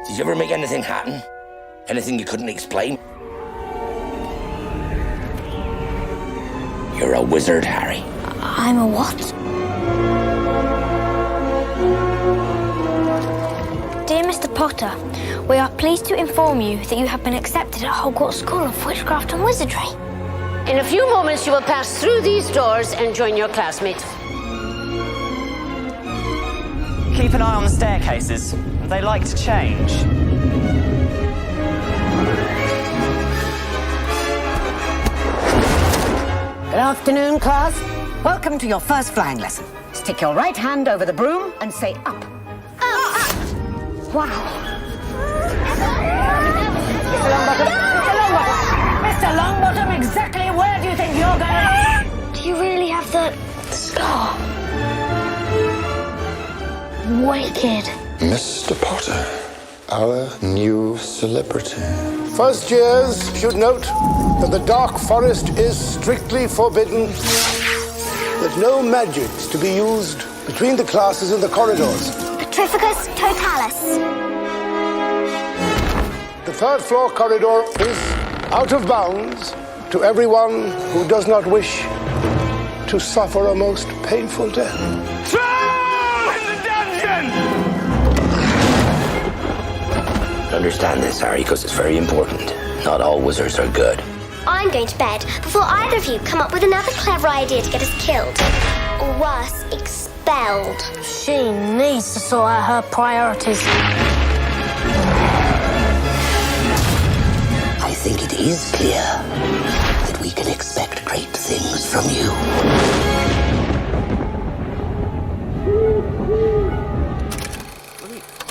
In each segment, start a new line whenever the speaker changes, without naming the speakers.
Did you ever make anything happen? Anything you couldn't explain? You're a wizard, Harry.
I'm a what? Dear Mr. Potter, we are pleased to inform you that you have been accepted at Hogwarts School of Witchcraft and Wizardry.
In a few moments, you will pass through these doors and join your classmates.
Keep an eye on the staircases. They like to change.
Good afternoon, class. Welcome to your first flying lesson. Stick your right hand over the broom and say up. Up! Wow. Mr. Longbottom, exactly where do you think you're going?
Do you really have the scar? Wicked.
Mr. Potter, our new celebrity.
First years should note that the Dark Forest is strictly forbidden, that no magic's to be used between the classes in the corridors.
Petrificus totalis.
The third floor corridor is out of bounds to everyone who does not wish to suffer a most painful death.
Throw in the dungeon! Understand this, Harry, because it's very important. Not all wizards are good.
I'm going to bed before either of you come up with another clever idea to get us killed. Or worse, expelled.
She needs to sort out her priorities.
I think it is clear that we can expect great things from you.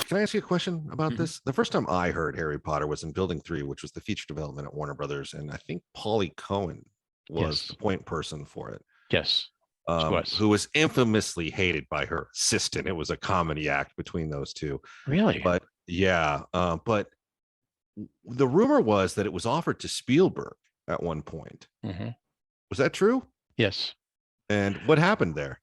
Can I ask you a question about this? The first time I heard Harry Potter was in Building 3, which was the feature development at Warner Brothers, and I think Paulie Cohen was the point person for it.
Yes.
Who was infamously hated by her assistant. It was a comedy act between those two.
Really?
But yeah, but the rumor was that it was offered to Spielberg at one point.
Mm-hmm.
Was that true?
Yes.
And what happened there?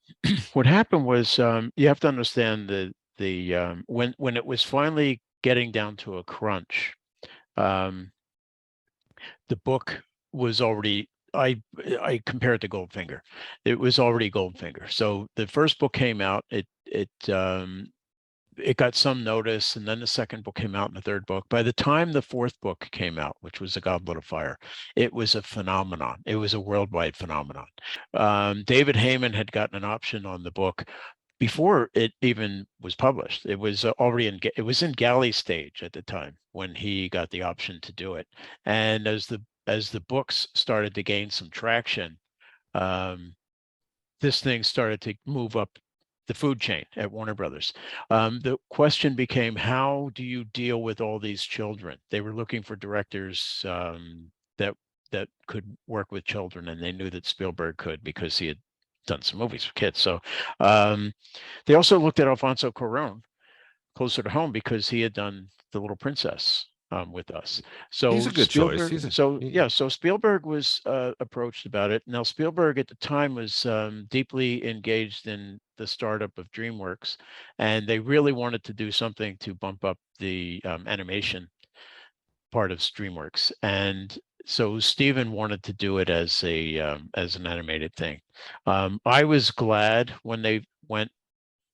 What happened was you have to understand that when it was finally getting down to a crunch, the book was already, I compare it to Goldfinger. It was already Goldfinger. So the first book came out, it got some notice, and then the second book came out, and the third book. By the time the fourth book came out, which was The Goblet of Fire, it was a phenomenon. It was a worldwide phenomenon. David Heyman had gotten an option on the book before it even was published. It was already in galley stage at the time when he got the option to do it. And as the books started to gain some traction, this thing started to move up the food chain at Warner Brothers. The question became, how do you deal with all these children? They were looking for directors that could work with children, and they knew that Spielberg could because he had done some movies for kids. So they also looked at Alfonso Cuarón closer to home because he had done The Little Princess with us. So
he's a good choice.
So Spielberg was approached about it. Now Spielberg at the time was deeply engaged in the startup of DreamWorks, and they really wanted to do something to bump up the animation part of DreamWorks. And so Steven wanted to do it as an animated thing. I was glad when they went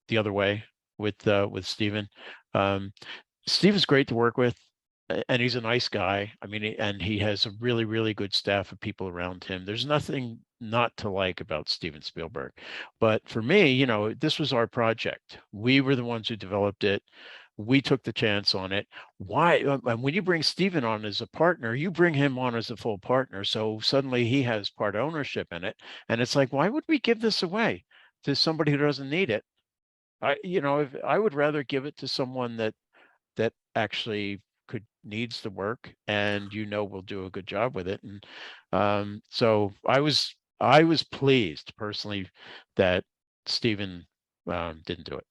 the other way with Steven. Steven's great to work with, and he's a nice guy. I mean, and he has a really, really good staff of people around him. There's nothing not to like about Steven Spielberg. But for me, this was our project. We were the ones who developed it. We took the chance on it. Why? And when you bring Steven on as a partner, you bring him on as a full partner. So suddenly he has part ownership in it. And it's like, why would we give this away to somebody who doesn't need it? I would rather give it to someone that actually needs the work and will do a good job with it. And so I was pleased personally that Steven didn't do it.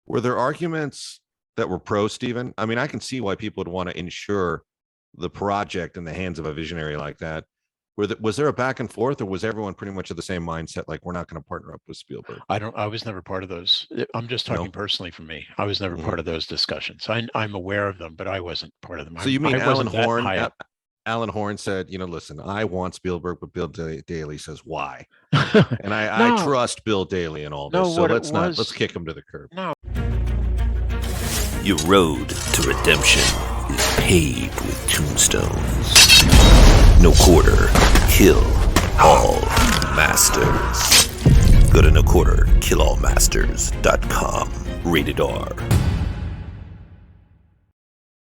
Were there arguments that were pro Steven? I mean, I can see why people would want to ensure the project in the hands of a visionary like that. Was there a back and forth, or was everyone pretty much of the same mindset? Like, we're not going to partner up with Spielberg.
I was never part of those. I'm just talking personally for me. I was never part of those discussions. I'm aware of them, but I wasn't part of them.
So you mean Alan Horn? Alan Horn said, listen, I want Spielberg, but Bill Daly says why? And I trust Bill Daly in all this. So let's kick him to the curb.
No.
Your road to redemption is paved with tombstones. No quarter, kill all masters. Go to noquarterkillallmasters.com. Rated R.